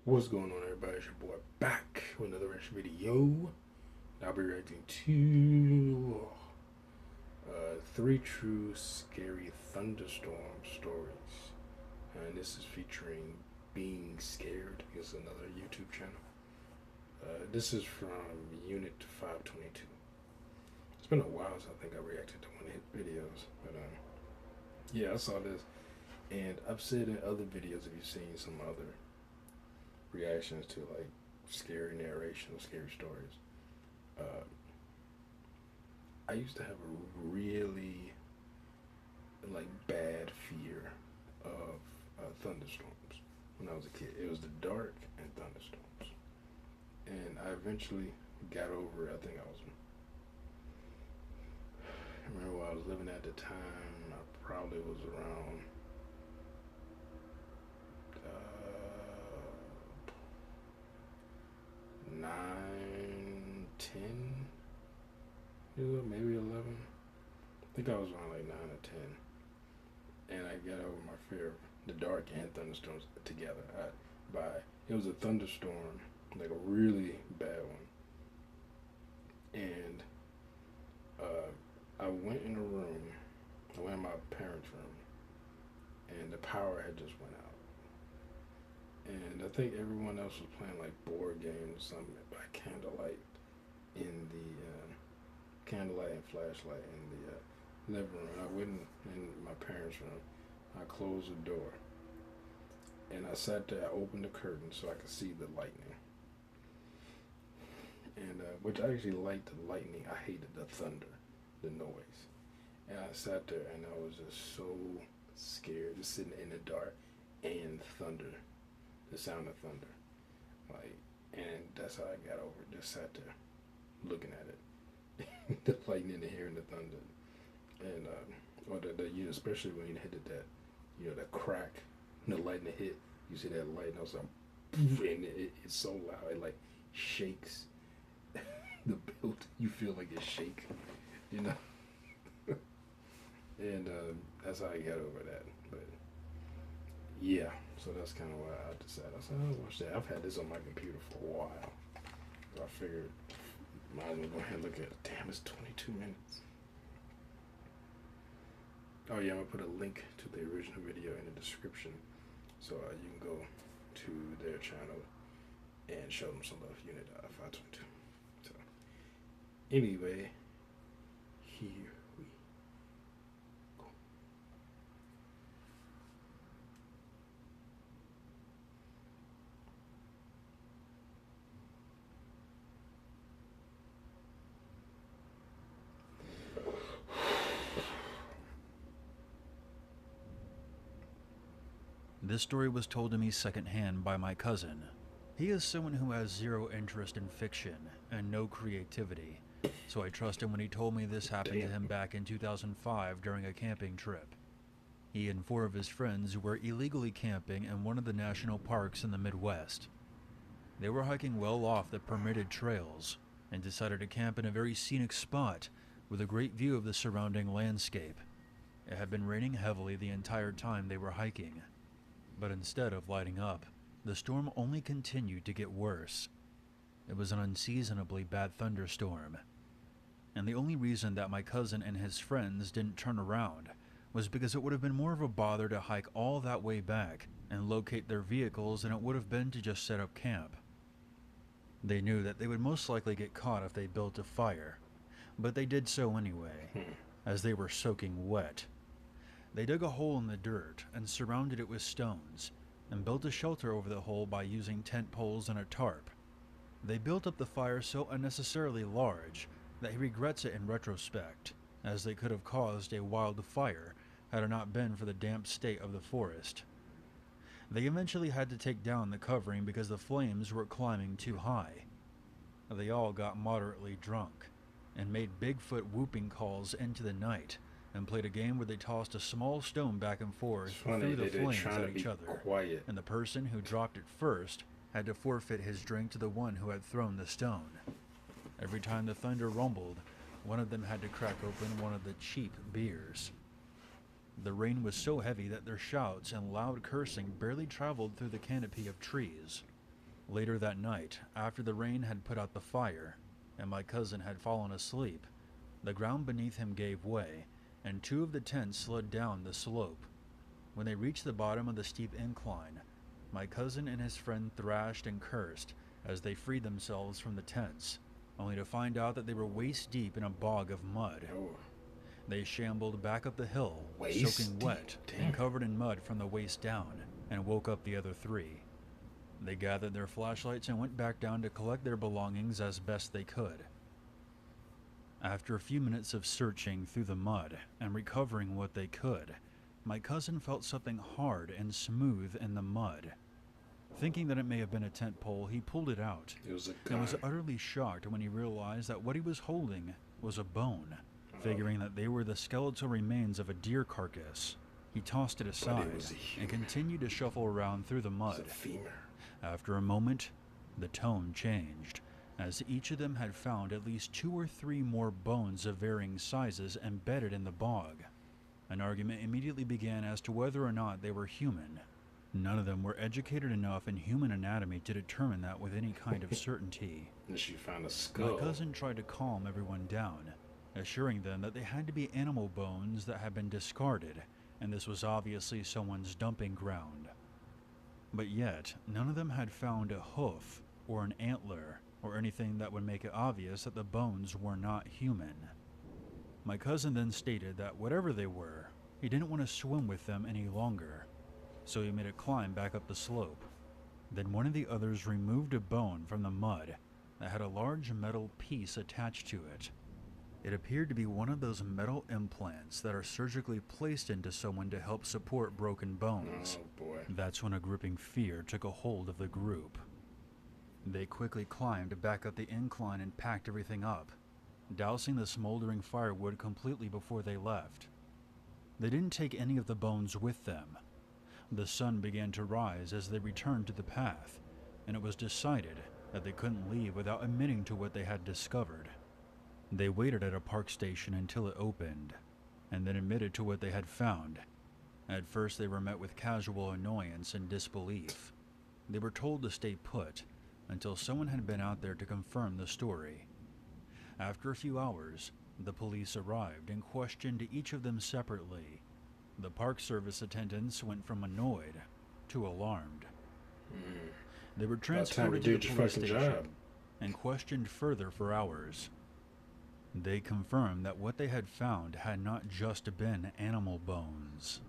What's going on, everybody? It's your boy back with another reaction video. I'll be reacting to three true scary thunderstorm stories, and this is featuring Being Scared. It's another YouTube channel. This is from Unit 522. It's been a while since I think I reacted to one of his videos, but yeah, I saw this, and I've said in other videos, if you've seen some other reactions to like scary narration or scary stories. Uh, I used to have a really like bad fear of thunderstorms when I was a kid. It was the dark and thunderstorms, and I eventually got over it. I remember where I was living at the time. I probably was around 9, 10, maybe 11. I think I was around like 9 or 10. And I got over my fear of the dark and thunderstorms together. It was a thunderstorm, like a really bad one. And I went in a room, I went in my parents' room, and the power had just went out. And I think everyone else was playing like board games or something by candlelight in the candlelight and flashlight in the living room. And I went in my parents' room. I closed the door and I sat there. I opened the curtain so I could see the lightning. And which I actually liked the lightning. I hated the thunder, the noise. And I sat there and I was just so scared, just sitting in the dark and thunder, the sound of thunder, like, and that's how I got over it. Just sat there, looking at it, the lightning and hearing the thunder, and or you know, especially when you hit that, you know, that crack, the lightning hit. You see that lightning, also, and it's so loud, it like shakes the building. You feel like it shake, you know, and that's how I got over that. But yeah, so that's kind of why I decided. I said, I'll watch that. I've had this on my computer for a while. So I figured, might as well go ahead and look at it. Damn, it's 22 minutes. Oh yeah, I'm gonna put a link to the original video in the description, so you can go to their channel and show them some love. Unit 522. So anyway, here we go. This story was told to me secondhand by my cousin. He is someone who has zero interest in fiction and no creativity, so I trust him when he told me this happened to him back in 2005 during a camping trip. He and 4 of his friends were illegally camping in one of the national parks in the Midwest. They were hiking well off the permitted trails and decided to camp in a very scenic spot with a great view of the surrounding landscape. It had been raining heavily the entire time they were hiking. But instead of lighting up, the storm only continued to get worse. It was an unseasonably bad thunderstorm. And the only reason that my cousin and his friends didn't turn around was because it would have been more of a bother to hike all that way back and locate their vehicles than it would have been to just set up camp. They knew that they would most likely get caught if they built a fire, but they did so anyway, as they were soaking wet. They dug a hole in the dirt and surrounded it with stones, and built a shelter over the hole by using tent poles and a tarp. They built up the fire so unnecessarily large that he regrets it in retrospect, as they could have caused a wildfire had it not been for the damp state of the forest. They eventually had to take down the covering because the flames were climbing too high. They all got moderately drunk, and made Bigfoot whooping calls into the night, and played a game where they tossed a small stone back and forth through the flames at each other, and the person who dropped it first had to forfeit his drink to the one who had thrown the stone. Every time the thunder rumbled, one of them had to crack open one of the cheap beers. The rain was so heavy that their shouts and loud cursing barely traveled through the canopy of trees. Later that night, after the rain had put out the fire, and my cousin had fallen asleep, the ground beneath him gave way, and two of the tents slid down the slope. When they reached the bottom of the steep incline, my cousin and his friend thrashed and cursed as they freed themselves from the tents, only to find out that they were waist deep in a bog of mud. Oh, They shambled back up the hill, waist soaking wet deep? and Damn. covered in mud from the waist down, and woke up the other three. They gathered their flashlights and went back down to collect their belongings as best they could. After a few minutes of searching through the mud and recovering what they could, my cousin felt something hard and smooth in the mud. Thinking that it may have been a tent pole, he pulled it out It was a and was gun. utterly shocked when he realized that what he was holding was a bone. Figuring that they were the skeletal remains of a deer carcass, he tossed it aside was a and human. continued to shuffle around through the It was mud. a femur. After a moment, the tone changed, as each of them had found at least 2 or 3 more bones of varying sizes embedded in the bog. An argument immediately began as to whether or not they were human. None of them were educated enough in human anatomy to determine that with any kind of certainty. And she found a skull. My cousin tried to calm everyone down, assuring them that they had to be animal bones that had been discarded, and this was obviously someone's dumping ground. But yet, none of them had found a hoof or an antler or anything that would make it obvious that the bones were not human. My cousin then stated that whatever they were, he didn't want to swim with them any longer, so he made a climb back up the slope. Then one of the others removed a bone from the mud that had a large metal piece attached to it. It appeared to be one of those metal implants that are surgically placed into someone to help support broken bones. Oh boy. That's when a gripping fear took a hold of the group. They quickly climbed back up the incline and packed everything up, dousing the smoldering firewood completely before they left. They didn't take any of the bones with them. The sun began to rise as they returned to the path, and it was decided that they couldn't leave without admitting to what they had discovered. They waited at a park station until it opened, and then admitted to what they had found. At first they were met with casual annoyance and disbelief. They were told to stay put until someone had been out there to confirm the story. After a few hours, the police arrived and questioned each of them separately. The Park Service attendants went from annoyed to alarmed. They were About time you transported to the did your police fucking station job. and questioned further for hours. They confirmed that what they had found had not just been animal bones.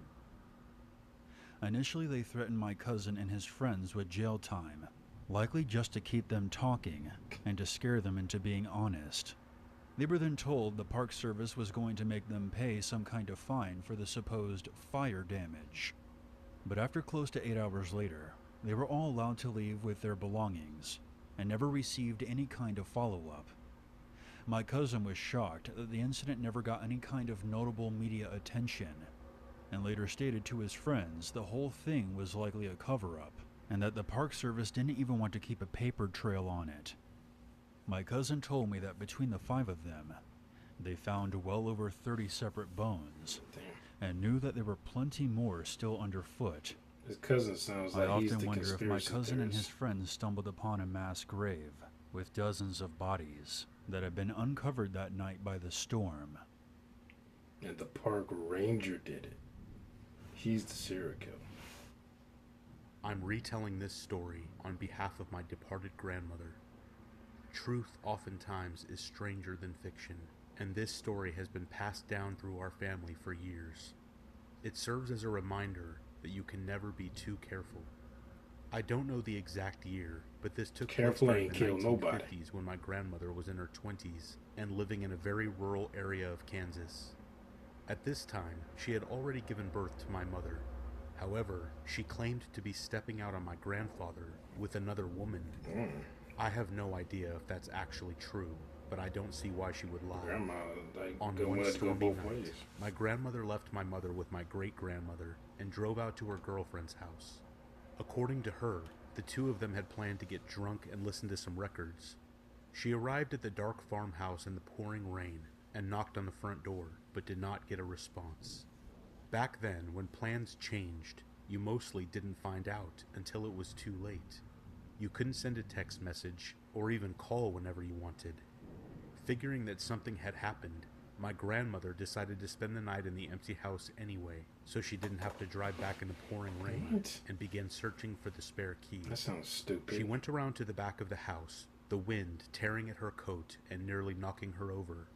Initially, they threatened my cousin and his friends with jail time, likely just to keep them talking and to scare them into being honest. They were then told the Park Service was going to make them pay some kind of fine for the supposed fire damage. But after close to 8 hours later, they were all allowed to leave with their belongings and never received any kind of follow-up. My cousin was shocked that the incident never got any kind of notable media attention, and later stated to his friends the whole thing was likely a cover-up, and that the Park Service didn't even want to keep a paper trail on it. My cousin told me that between the 5 of them, they found well over 30 separate bones, Damn. and knew that there were plenty more still underfoot. His cousin sounds I like he's often the wonder if my conspiracy cousin and his theorist. friends stumbled upon a mass grave with dozens of bodies that had been uncovered that night by the storm. And the park ranger did it. He's the serial killer. I'm retelling this story on behalf of my departed grandmother. Truth oftentimes is stranger than fiction, and this story has been passed down through our family for years. It serves as a reminder that you can never be too careful. I don't know the exact year, but this took Careful place ain't during the kill nobody. 1950s when my grandmother was in her 20s and living in a very rural area of Kansas. At this time, she had already given birth to my mother. However, she claimed to be stepping out on my grandfather with another woman. I have no idea if that's actually true, but I don't see why she would lie. Grandma, like, On go one let it go stormy both night, ways. my grandmother left my mother with my great-grandmother and drove out to her girlfriend's house. According to her, the two of them had planned to get drunk and listen to some records. She arrived at the dark farmhouse in the pouring rain and knocked on the front door, but did not get a response. Back then, when plans changed, you mostly didn't find out until it was too late. You couldn't send a text message or even call whenever you wanted. Figuring that something had happened, my grandmother decided to spend the night in the empty house anyway, so she didn't have to drive back in the pouring rain What? and began searching for the spare key. That sounds stupid. She went around to the back of the house, the wind tearing at her coat and nearly knocking her over.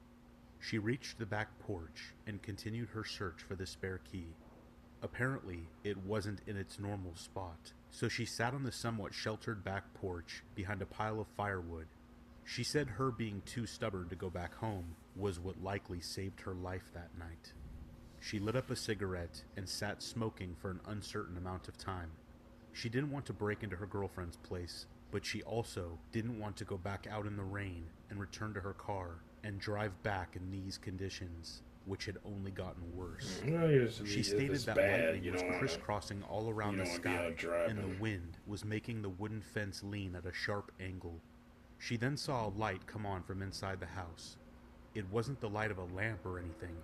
She reached the back porch and continued her search for the spare key. Apparently, it wasn't in its normal spot, so she sat on the somewhat sheltered back porch behind a pile of firewood. She said her being too stubborn to go back home was what likely saved her life that night. She lit up a cigarette and sat smoking for an uncertain amount of time. She didn't want to break into her girlfriend's place, but she also didn't want to go back out in the rain and return to her car and drive back in these conditions, which had only gotten worse. She stated that lightning was crisscrossing all around the sky, and the wind was making the wooden fence lean at a sharp angle. She then saw a light come on from inside the house. It wasn't the light of a lamp or anything.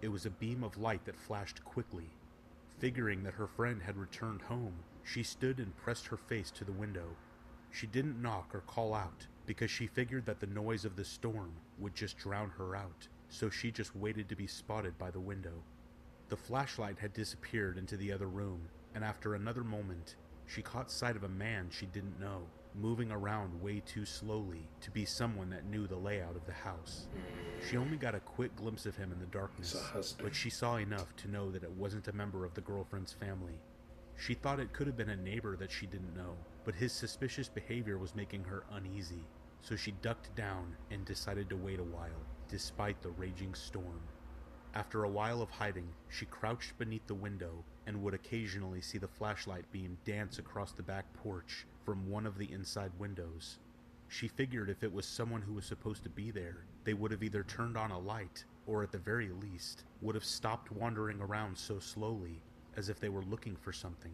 It was a beam of light that flashed quickly. Figuring that her friend had returned home, she stood and pressed her face to the window. She didn't knock or call out, because she figured that the noise of the storm would just drown her out, so she just waited to be spotted by the window. The flashlight had disappeared into the other room, and after another moment, she caught sight of a man she didn't know, moving around way too slowly to be someone that knew the layout of the house. She only got a quick glimpse of him in the darkness, but she saw enough to know that it wasn't a member of the girlfriend's family. She thought it could have been a neighbor that she didn't know, but his suspicious behavior was making her uneasy, so she ducked down and decided to wait a while, despite the raging storm. After a while of hiding, she crouched beneath the window and would occasionally see the flashlight beam dance across the back porch from one of the inside windows. She figured if it was someone who was supposed to be there, they would have either turned on a light, or at the very least, would have stopped wandering around so slowly, as if they were looking for something.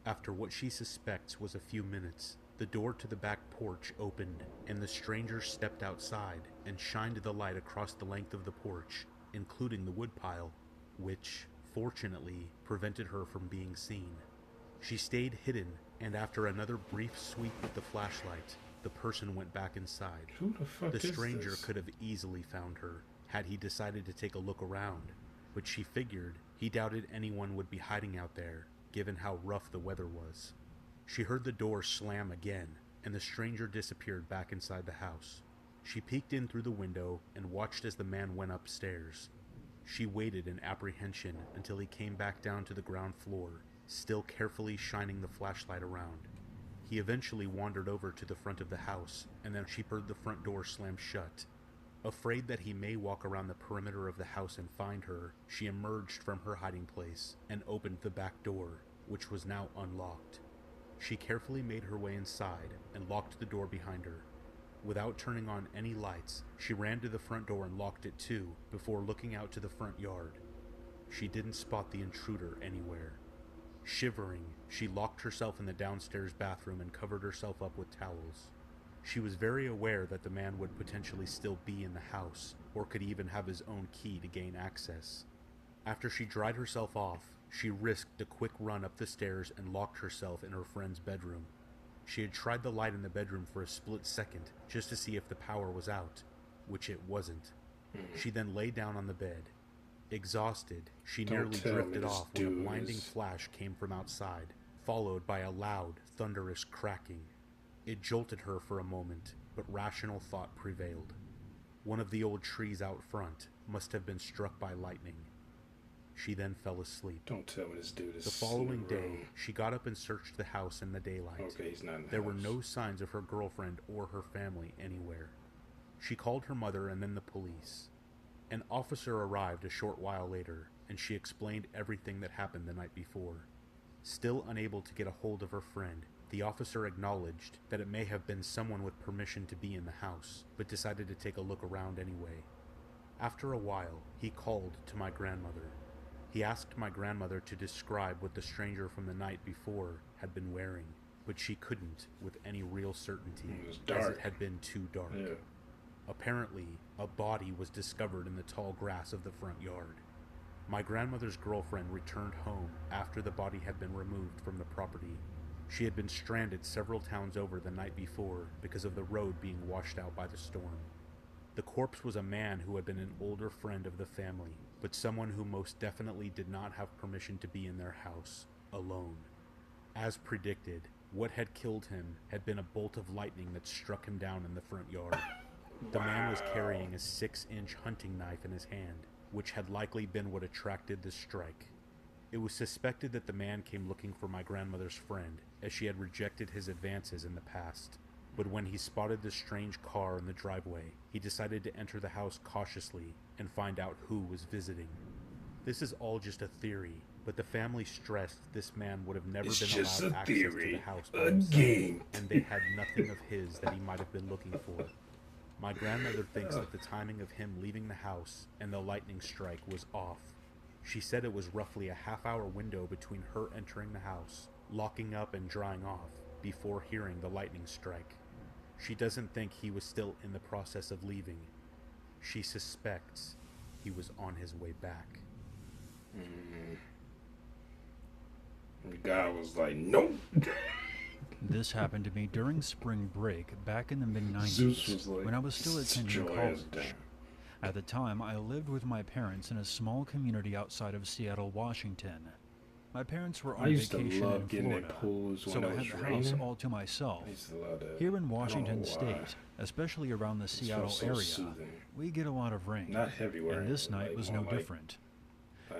After what she suspects was a few minutes, the door to the back porch opened, and the stranger stepped outside and shined the light across the length of the porch, including the woodpile, which, fortunately, prevented her from being seen. She stayed hidden, and after another brief sweep with the flashlight, the person went back inside. Who the fuck The is stranger this? could have easily found her, had he decided to take a look around, but she figured he doubted anyone would be hiding out there, given how rough the weather was. She heard the door slam again, and the stranger disappeared back inside the house. She peeked in through the window and watched as the man went upstairs. She waited in apprehension until he came back down to the ground floor, still carefully shining the flashlight around. He eventually wandered over to the front of the house, and then she heard the front door slam shut. Afraid that he may walk around the perimeter of the house and find her, she emerged from her hiding place and opened the back door, which was now unlocked. She carefully made her way inside and locked the door behind her. Without turning on any lights, she ran to the front door and locked it too, before looking out to the front yard. She didn't spot the intruder anywhere. Shivering, she locked herself in the downstairs bathroom and covered herself up with towels. She was very aware that the man would potentially still be in the house, or could even have his own key to gain access. After she dried herself off, she risked a quick run up the stairs and locked herself in her friend's bedroom. She had tried the light in the bedroom for a split second just to see if the power was out, which it wasn't. She then lay down on the bed. Exhausted, she nearly drifted off when a blinding flash came from outside, followed by a loud, thunderous cracking. It jolted her for a moment, but rational thought prevailed. One of the old trees out front must have been struck by lightning. She then fell asleep. Don't tell me this dude is The following day, she got up and searched the house in the daylight. Okay, he's not in the There house. were no signs of her girlfriend or her family anywhere. She called her mother and then the police. An officer arrived a short while later, and she explained everything that happened the night before. Still unable to get a hold of her friend, the officer acknowledged that it may have been someone with permission to be in the house, but decided to take a look around anyway. After a while, he called to my grandmother. He asked my grandmother to describe what the stranger from the night before had been wearing, but she couldn't with any real certainty, It was dark. as it had been too dark. Yeah. Apparently, a body was discovered in the tall grass of the front yard. My grandmother's girlfriend returned home after the body had been removed from the property. She had been stranded several towns over the night before because of the road being washed out by the storm. The corpse was a man who had been an older friend of the family, but someone who most definitely did not have permission to be in their house, alone. As predicted, what had killed him had been a bolt of lightning that struck him down in the front yard. The man was carrying a 6-inch hunting knife in his hand, which had likely been what attracted the strike. It was suspected that the man came looking for my grandmother's friend, as she had rejected his advances in the past. But when he spotted the strange car in the driveway, he decided to enter the house cautiously and find out who was visiting. This is all just a theory, but the family stressed this man would have never It's been just allowed a access to theory, the house by a himself, game. and they had nothing of his that he might have been looking for. My grandmother thinks that the timing of him leaving the house and the lightning strike was off. She said it was roughly a half-hour window between her entering the house, locking up and drying off, before hearing the lightning strike. She doesn't think he was still in the process of leaving. She suspects he was on his way back. The guy was like, nope. This happened to me during spring break back in the Zeus was mid-90s like, when I was still "Sit attending your ass college. down." At the time, I lived with my parents in a small community outside of Seattle, Washington. My parents were I on used to vacation love in getting Florida, in pools when so it I had was the house raining. all to myself. I used to love that. Here in I don't Washington know why. State, especially around the It Seattle felt so area, soothing. we get a lot of rain. Not heavy rain. And this night like was more no like- different.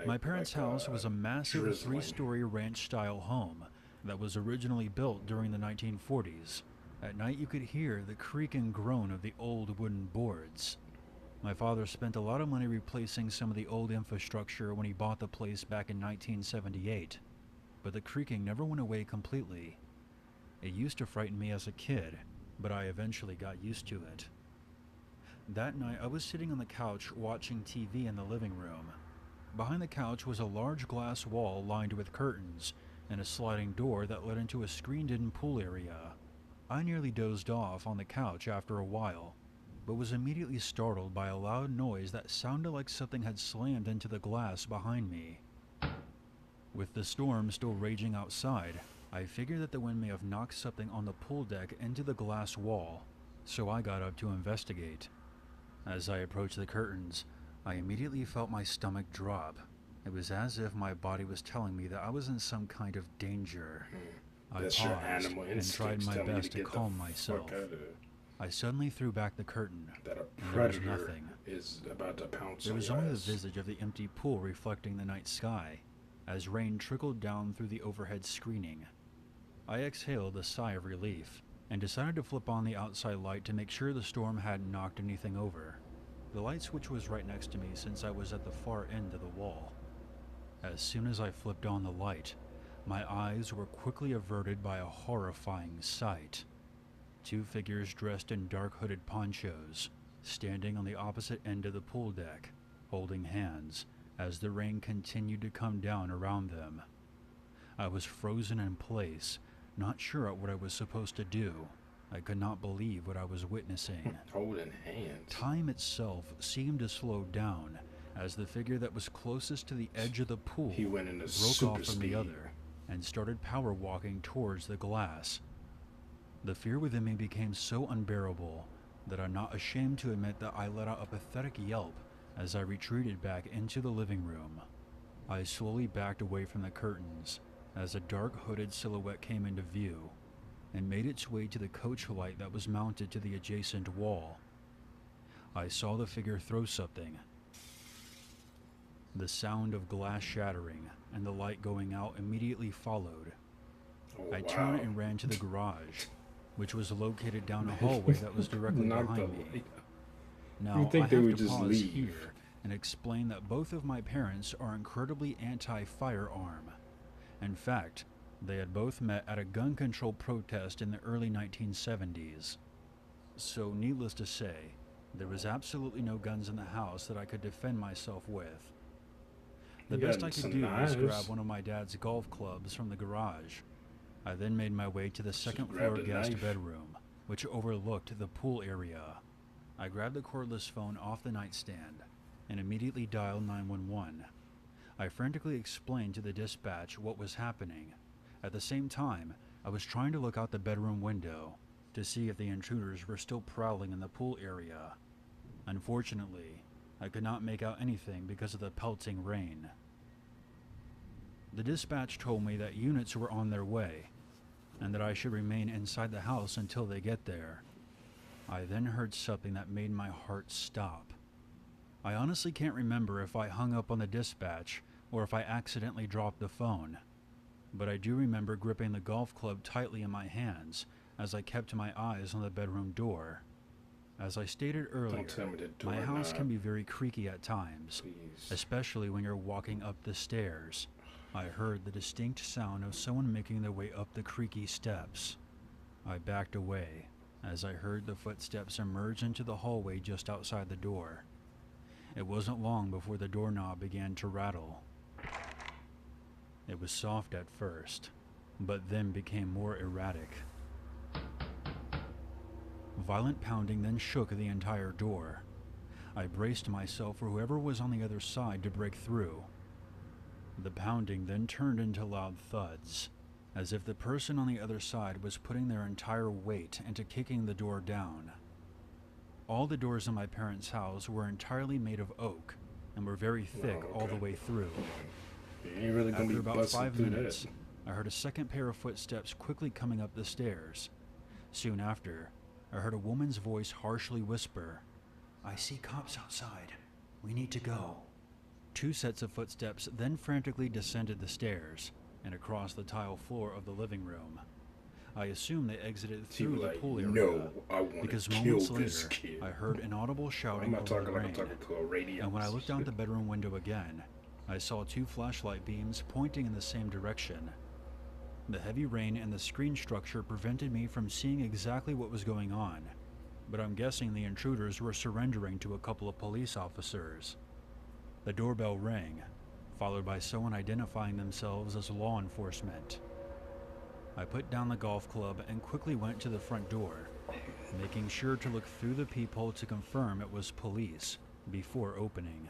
My parents' house was a massive drizzling. 3-story ranch-style home that was originally built during the 1940s. At night you could hear the creak and groan of the old wooden boards. My father spent a lot of money replacing some of the old infrastructure when he bought the place back in 1978, but the creaking never went away completely. It used to frighten me as a kid, but I eventually got used to it. That night I was sitting on the couch watching TV in the living room. Behind the couch was a large glass wall lined with curtains and a sliding door that led into a screened-in pool area. I nearly dozed off on the couch after a while, but was immediately startled by a loud noise that sounded like something had slammed into the glass behind me. With the storm still raging outside, I figured that the wind may have knocked something on the pool deck into the glass wall, so I got up to investigate. As I approached the curtains, I immediately felt my stomach drop. It was as if my body was telling me that I was in some kind of danger. I That's your paused animal and tried instincts my telling you best to get the calm fuck myself. out of there. I suddenly threw back the curtain. That a And there was predator nothing. is about to pounce There on was your only the ass. visage of the empty pool reflecting the night sky, as rain trickled down through the overhead screening. I exhaled a sigh of relief, and decided to flip on the outside light to make sure the storm hadn't knocked anything over. The light switch was right next to me since I was at the far end of the wall. As soon as I flipped on the light, my eyes were quickly averted by a horrifying sight. 2 figures dressed in dark hooded ponchos, standing on the opposite end of the pool deck, holding hands as the rain continued to come down around them. I was frozen in place, not sure what I was supposed to do. I could not believe what I was witnessing. Holding hands. Time itself seemed to slow down as the figure that was closest to the edge of the pool He went into broke super off from speed. the other and started power walking towards the glass. The fear within me became so unbearable that I'm not ashamed to admit that I let out a pathetic yelp as I retreated back into the living room. I slowly backed away from the curtains as a dark hooded silhouette came into view and made its way to the coach light that was mounted to the adjacent wall. I saw the figure throw something. The sound of glass shattering and the light going out immediately followed. Oh, I wow. turned and ran to the garage, which was located down a hallway that was directly Knocked behind the me. light. Now, You'd think I they have would to just pause leave. here and explain that both of my parents are incredibly anti-firearm. In fact, they had both met at a gun control protest in the early 1970s. So, needless to say, there was absolutely no guns in the house that I could defend myself with. The You best got I could some do was knives. grab one of my dad's golf clubs from the garage. I then made my way to the second floor grabbed a guest knife. bedroom, which overlooked the pool area. I grabbed the cordless phone off the nightstand and immediately dialed 911. I frantically explained to the dispatch what was happening. At the same time, I I was trying to look out the bedroom window to see if the intruders were still prowling in the pool area. Unfortunately, I could not make out anything because of the pelting rain. The dispatch told me that units were on their way, and that I should remain inside the house until they get there. I then heard something that made my heart stop. I honestly can't remember if I hung up on the dispatch or if I accidentally dropped the phone, but I do remember gripping the golf club tightly in my hands as I kept my eyes on the bedroom door. As I stated earlier, my house can be very creaky at times, especially when you're walking up the stairs. I heard the distinct sound of someone making their way up the creaky steps. I backed away as I heard the footsteps emerge into the hallway just outside the door. It wasn't long before the doorknob began to rattle. It was soft at first, but then became more erratic. Violent pounding then shook the entire door. I braced myself for whoever was on the other side to break through. The pounding then turned into loud thuds, as if the person on the other side was putting their entire weight into kicking the door down. All the doors in my parents' house were entirely made of oak and were very thick all the way through. You ain't really gonna After be about busting 5 through minutes, that. I heard a second pair of footsteps quickly coming up the stairs. Soon after, I heard a woman's voice harshly whisper, "I see cops outside. We need to go." 2 sets of footsteps then frantically descended the stairs and across the tile floor of the living room. I assume they exited through the pool area, no, I want because to kill moments this later, kid. I heard an audible shouting I'm not over the talking like rain, I'm talking to a radio. and when I looked out the bedroom window again, I saw 2 flashlight beams pointing in the same direction. The heavy rain and the screen structure prevented me from seeing exactly what was going on, but I'm guessing the intruders were surrendering to a couple of police officers. The doorbell rang, followed by someone identifying themselves as law enforcement. I put down the golf club and quickly went to the front door, making sure to look through the peephole to confirm it was police before opening.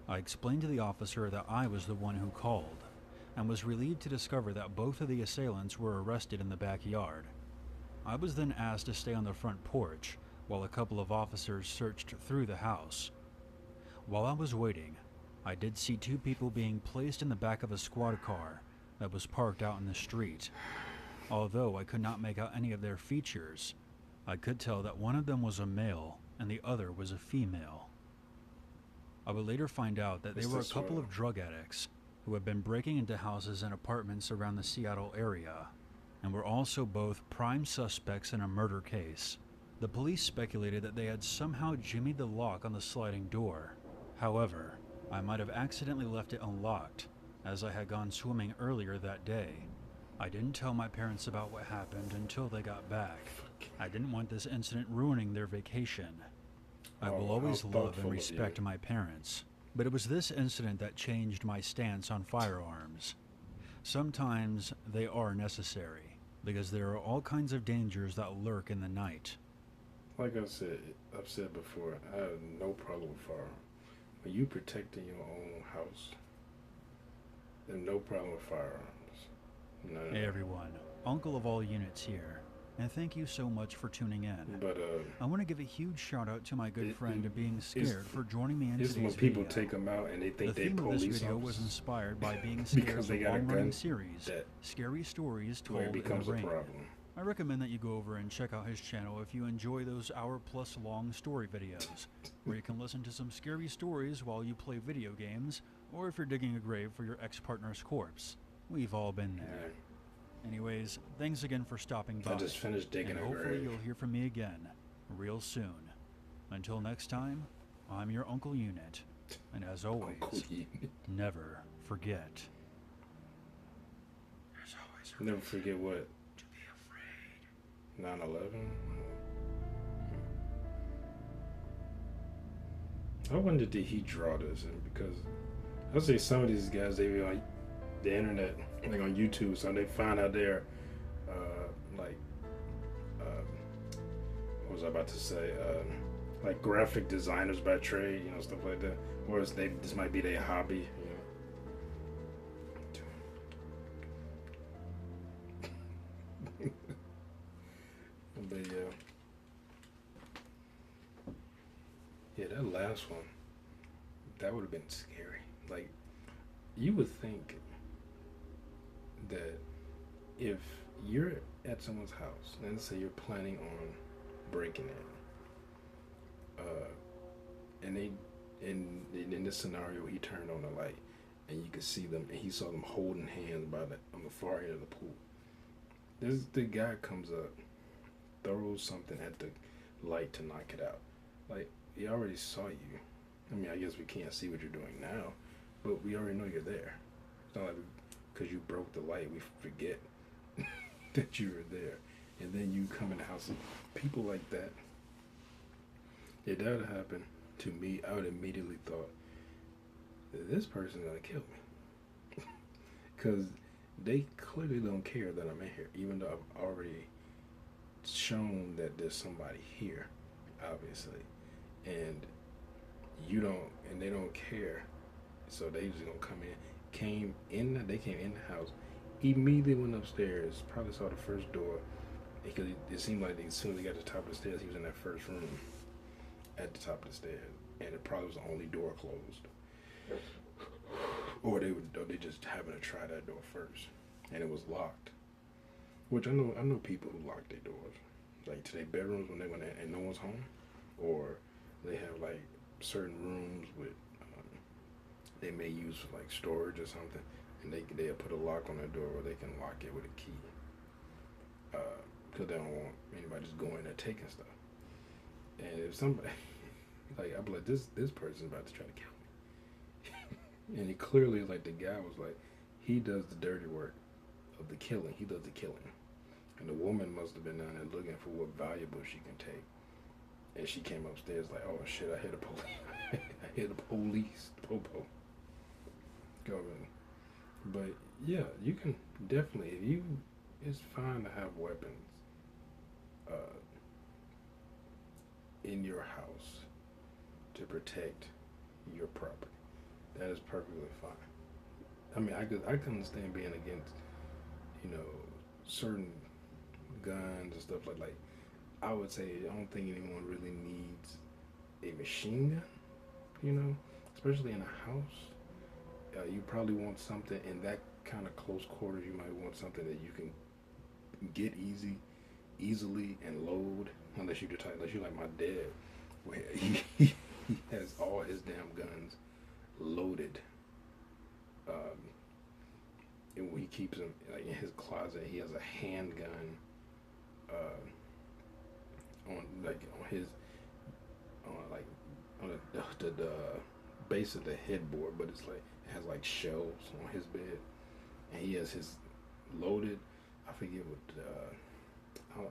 I explained to the officer that I was the one who called, and was relieved to discover that both of the assailants were arrested in the backyard. I was then asked to stay on the front porch while a couple of officers searched through the house. While I was waiting, I did see 2 people being placed in the back of a squad car that was parked out in the street. Although I could not make out any of their features, I could tell that one of them was a male and the other was a female. I would later find out that they were a couple of drug addicts who had been breaking into houses and apartments around the Seattle area, and were also both prime suspects in a murder case. The police speculated that they had somehow jimmied the lock on the sliding door. However, I might have accidentally left it unlocked, as I had gone swimming earlier that day. I didn't tell my parents about what happened until they got back. I didn't want this incident ruining their vacation. I will always love and respect my parents, but it was this incident that changed my stance on firearms. Sometimes they are necessary, because there are all kinds of dangers that lurk in the night. Like I've said before, I have no problem with firearms. When you protecting your own house, there's no problem with firearms. No. Hey everyone, Uncle of all units here, and thank you so much for tuning in. But I want to give a huge shout out to my good friend Being Scared for joining me in it's today's when people video. take them out and they think The they theme of police this video officers was inspired by Being Scared's because they got a long-running gun series, Scary Stories where Told it in becomes the a Rain. problem. I recommend that you go over and check out his channel if you enjoy those hour-plus long story videos, where you can listen to some scary stories while you play video games, or if you're digging a grave for your ex-partner's corpse. We've all been there. Yeah. Anyways, thanks again for stopping by. I just finished digging and a hopefully grave. you'll hear from me again, real soon. Until next time, I'm your Uncle Unit, and as always, never forget. There's always a Never forget what? to be afraid. 9/11. I wonder did he draw this? And because I say some of these guys they be on the internet, like on YouTube, so they find out they're what was I about to say? Like graphic designers by trade, you know, stuff like that. Or this might be their hobby, you know. But yeah, that last one, that would have been scary. Like, you would think that if you're at someone's house, and let's say you're planning on breaking in, and they, in this scenario, he turned on the light, and you could see them, and he saw them holding hands by the on the far end of the pool. This the guy comes up, throws something at the light to knock it out. Like, he already saw you. I mean, I guess we can't see what you're doing now, but we already know you're there. It's not like because you broke the light, we forget that you were there. And then you come in the house and people like that. If that would happen to me, I would immediately thought, this person's gonna kill me. Because they clearly don't care that I'm in here, even though I've already shown that there's somebody here, obviously. And you don't, and they don't care. So they just gonna come in. They came in the house, immediately went upstairs, probably saw the first door, because it seemed like as soon as they got to the top of the stairs, he was in that first room at the top of the stairs, and it probably was the only door closed. Or they just happened to try that door first, and it was locked. Which I know people who lock their doors, like to their bedrooms when they went in and no one's home, or they have like certain rooms with they may use for like storage or something, and they'll put a lock on their door where they can lock it with a key, because they don't want anybody just going there taking stuff. And if somebody like, I'd be like, this person's about to try to kill me. And he clearly, like, the guy was like, he does the dirty work of the killing. He does the killing. And the woman must have been down there looking for what valuable she can take. And she came upstairs like, oh shit, I hit the police. I hit the police. Popo. Go ahead. But yeah, you can definitely, it's fine to have weapons in your house to protect your property. That is perfectly fine. I mean, I can understand being against, certain guns and stuff like I would say I don't think anyone really needs a machine gun, especially in a house. You probably want something in that kind of close quarters. You might want something that you can get easily and load, unless you're like my dad, where he has all his damn guns loaded. And he keeps them like in his closet. He has a handgun on the base of the headboard, but it's like it has like shelves on his bed, and he has his loaded. I forget what.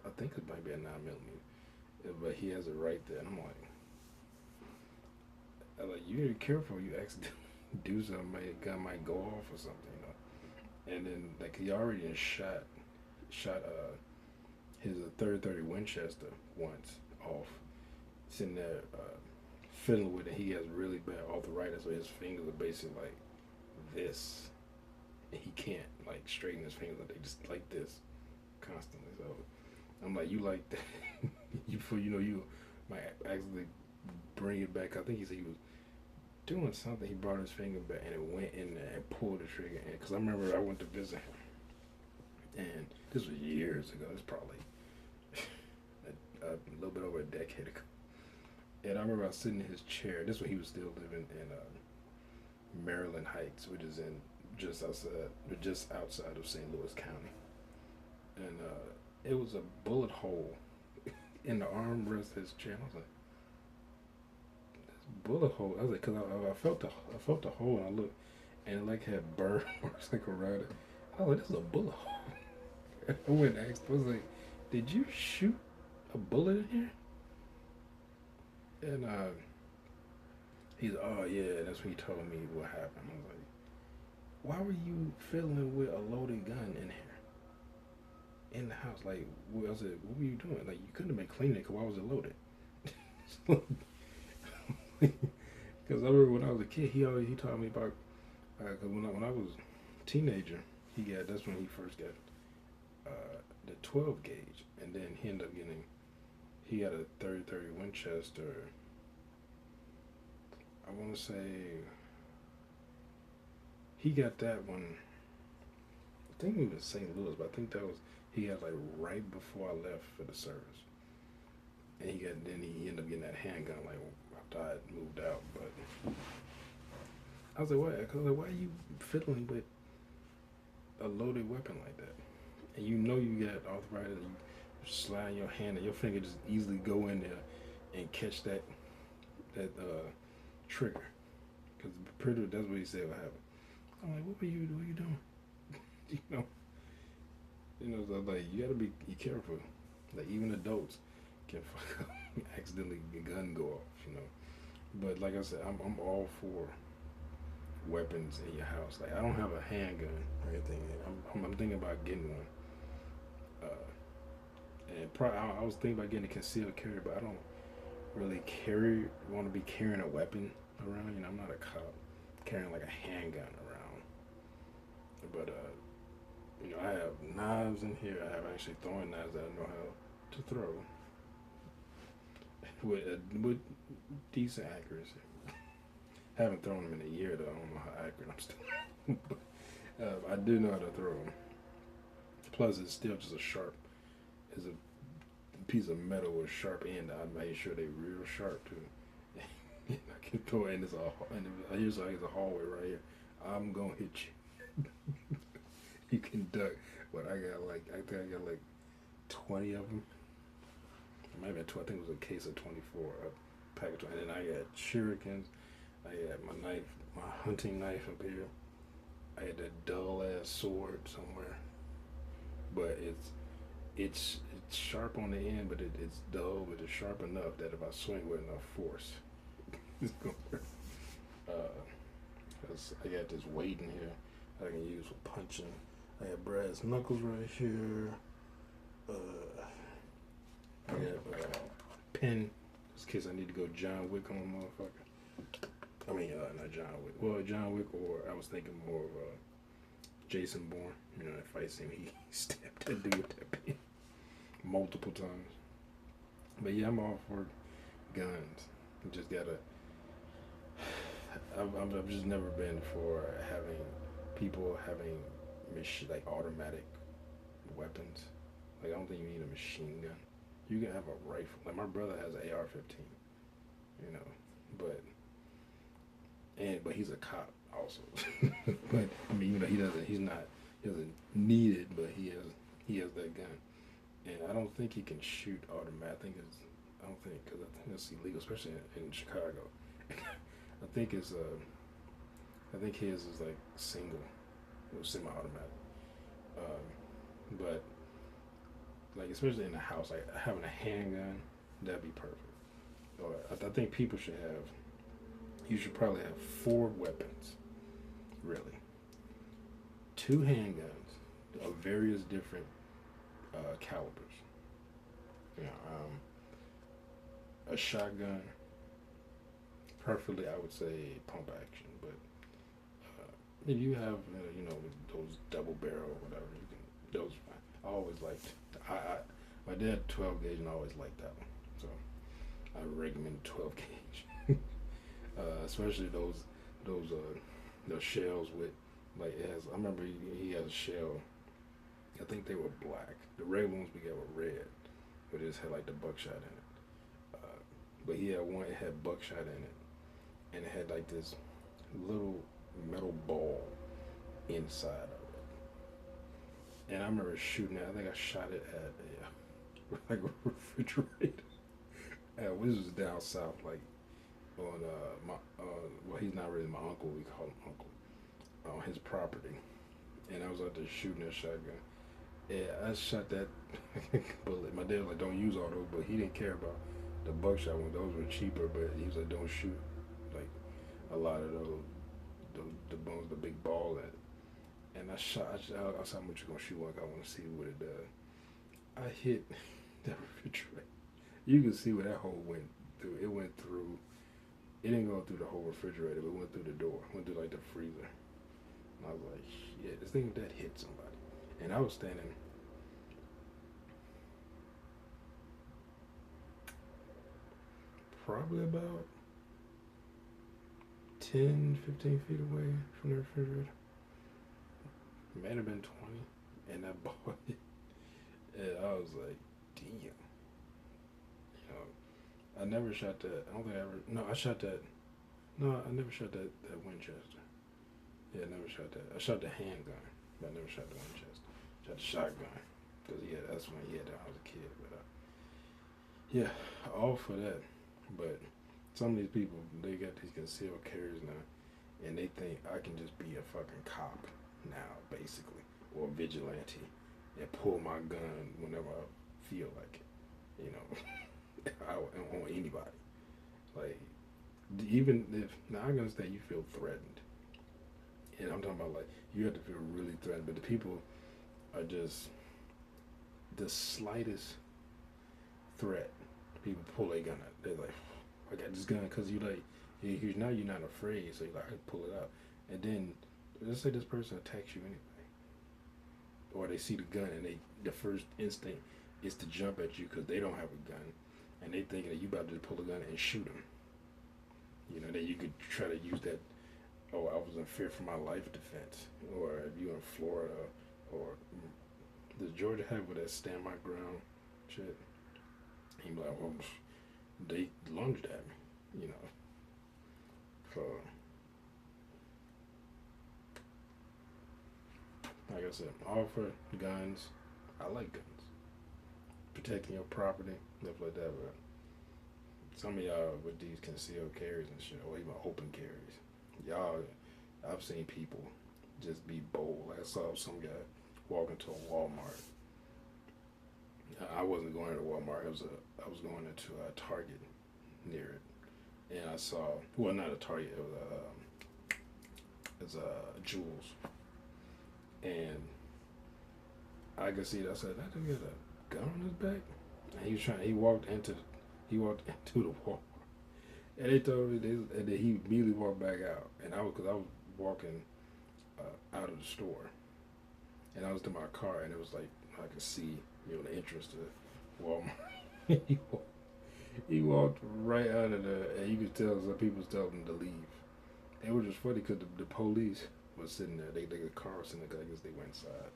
I think it might be a 9mm, but he has it right there, and I'm like, you need to be careful. You accidentally do something, a gun might go off or something, And then like he already shot his 30 Winchester once off, sitting there fiddling with it. He has really bad arthritis, so his fingers are basically like this, and he can't like straighten his fingers. They just like this constantly. So I'm like, you like that? you might actually bring it back. I think he said he was doing something. He brought his finger back and it went in there and pulled the trigger. And because I remember I went to visit him, and this was years ago. It's probably a little bit over a decade ago. And I remember I was sitting in his chair. This was when he was still living in Maryland Heights, which is just outside of St. Louis County. And it was a bullet hole in the armrest of his chair. And I was like, bullet hole. I was like, because I felt the hole, and I looked, and it like had burn marks like around it. I was like, this is a bullet hole. I went and asked, I was like, did you shoot a bullet in here? And he's like, oh yeah, that's when he told me what happened. I was like, why were you fiddling with a loaded gun in here? In the house? Like, I said, what were you doing? Like, you couldn't have been cleaning it, because why was it loaded? Because I remember when I was a kid, he taught me about, cause when I was a teenager, that's when he first got the 12 gauge, and then he got a 30-30 Winchester. I want to say he got that one. I think he was in St. Louis, but I think that was he got like right before I left for the service, and he ended up getting that handgun like after I had moved out. But I was like, why are you fiddling with a loaded weapon like that? And you know you got arthritis, you slide your hand and your finger just easily go in there and catch that trigger. Because pretty that's what he said would happen. I'm like, what are you doing? you know, so like you gotta be careful. Like even adults can fuck up, accidentally your gun go off. But like I said, I'm all for weapons in your house. Like I don't have a handgun or anything. I'm thinking about getting one. I was thinking about getting a concealed carry, but I don't really want to be carrying a weapon around. I'm not a cop carrying like a handgun around. But I have knives in here. I have actually throwing knives that I know how to throw with decent accuracy. Haven't thrown them in a year though. I don't know how accurate I'm still. But I do know how to throw them. Plus, it's still just it's a piece of metal with a sharp end. I made sure they real sharp too. I can throw it in here's like a hallway right here. I'm gonna hit you. You can duck, but I think I got like 20 of them. It might have been 12. I think it was a case of 24. A pack of 20. And then I got shurikens. I had my knife, my hunting knife up here. I had that dull ass sword somewhere, but it's sharp on the end, but it's dull, but it's sharp enough that if I swing with enough force, it's going to hurt. I got this weight in here I can use for punching. I have brass knuckles right here. I have a pen, just in case I need to go John Wick on a motherfucker. I mean, not John Wick. Well, John Wick, or I was thinking more of Jason Bourne. That fight scene, he stabbed that dude with that pen multiple times. But yeah, I'm all for guns. You just gotta. I've just never been for people having like automatic weapons. Like I don't think you need a machine gun. You can have a rifle. Like my brother has an AR-15. But he's a cop also. But I mean, he doesn't need it, but he has that gun. And I don't think he can shoot automatic. Because I think it's illegal, especially in Chicago. I think his is like single, semi-automatic. But like especially in the house, like having a handgun, that'd be perfect. Or I think people should have. You should probably have 4 weapons, really. 2 handguns of various different calibers. A shotgun, preferably I would say pump action, but if you have those double barrel or whatever, those fine. I always liked. My dad 12 gauge and I always liked that one, so I recommend 12 gauge. Especially those shells with like it has. I remember he has a shell. I think they were black. The red ones we got were red, but it just had like the buckshot in it. But he had one. It had buckshot in it, and it had like this little metal ball inside of it. And I remember shooting it. I think I shot it at like a refrigerator. This was down south, like on well, he's not really my uncle. We call him uncle. On his property, and I was out there shooting that shotgun. Yeah, I shot that bullet. My dad was like, "Don't use all those," but he didn't care about the buckshot ones. Those were cheaper, but he was like, "Don't shoot like a lot of the bones, the big ball at it." And I said, "How much you gonna shoot one? I want to see what it does." I hit that refrigerator. You can see where that hole went through. It went through. It didn't go through the whole refrigerator, but it went through the door. Went through like the freezer. And I was like, "Shit, this thing that hit somebody." And I was standing probably about 10, 15 feet away from the refrigerator. Might have been 20. And that boy, and I was like, damn. You know, I never shot that. I don't think I ever. No, I shot that. No, I never shot that Winchester. Yeah, I never shot that. I shot the handgun, but I never shot the Winchester. Shot the shotgun. Because, yeah, that's when he had that when I was a kid. But, yeah, all for that. But some of these people, they got these concealed carries now, and they think I can just be a fucking cop now, basically, or a vigilante, and pull my gun whenever I feel like it. You know, on anybody. Like, even if, now I understand you feel threatened. And I'm talking about, like, you have to feel really threatened, but the people are just, the slightest threat, people pull a gun out. They're like, I got this gun, because you like, now you're not afraid, so you're like, I can pull it out. And then, let's say this person attacks you anyway. Or they see the gun, and the first instinct is to jump at you because they don't have a gun. And they think that you about to pull a gun and shoot them. You know, that you could try to use that, oh, I was in fear for my life defense. Or if you're in Florida, or does Georgia have with that stand my ground shit? He be like, well, they lunged at me, you know. So, like I said, all for guns. I like guns. Protecting your property, stuff like that, but some of y'all with these concealed carries and shit, or even open carries, y'all, I've seen people just be bold. I saw some guy walk into a Walmart. I wasn't going to Walmart. I was going into a Target near it, and I saw, well, not a Target. It was a Jewels, and I could see it. I said, that dude got a gun on his back. And he walked into the Walmart, and they told me and then he immediately walked back out. And I was walking out of the store, and I was to my car, and it was like I could see, you know, the entrance to Walmart. He walked right out of there, and you could tell some people was telling him to leave. It was just funny because the police was sitting there. The car was sitting there. I guess they went inside.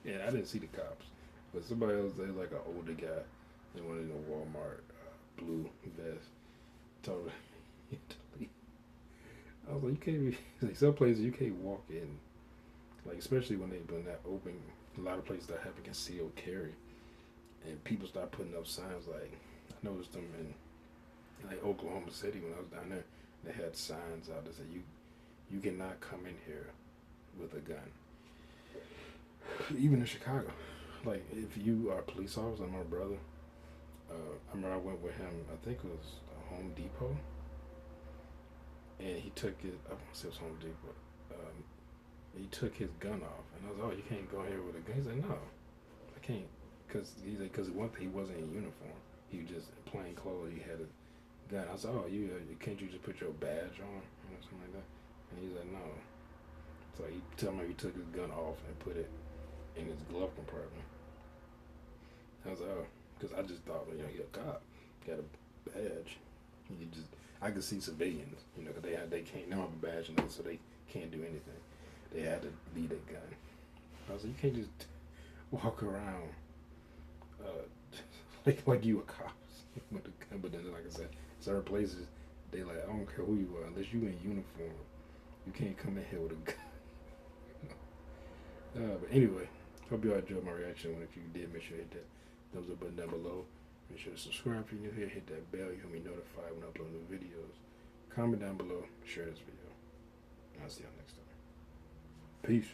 And I didn't see the cops, but somebody else, they like an older guy in one of the Walmart blue vest, told him to leave. I was like, you can't be, like, some places you can't walk in, like, especially when that open, a lot of places that have a concealed carry, and people start putting up signs. Like, I noticed them in like Oklahoma City when I was down there. They had signs out that said you cannot come in here with a gun. Even in Chicago, like, if you are a police officer, my brother, I remember I went with him, I think it was Home Depot, and he took his, I want to say it was Home Depot, he took his gun off, and I was like, oh, you can't go here with a gun. He's like, no, I can't, because one thing, he wasn't in uniform, he was just in plain clothes, he had a gun. I was like, oh, can't you just put your badge on, or something like that? And he's like, no. So he told me he took his gun off and put it in his glove compartment. I was like, oh, because I just thought, you know, you're a cop, got a badge. I could see civilians, you know, because they can't, they don't have a badge, and so they can't do anything. They had to lead a gun. I was like, you can't just walk around like you a cop with a gun. But then, like I said, certain places, they like, I don't care who you are, unless you in uniform, you can't come in here with a gun. But anyway, hope you all enjoyed my reaction. If you did, make sure you hit that thumbs up button down below. Make sure to subscribe if you're new here. Hit that bell. You'll be notified when I upload new videos. Comment down below. Share this video. I'll see y'all next time. Peace.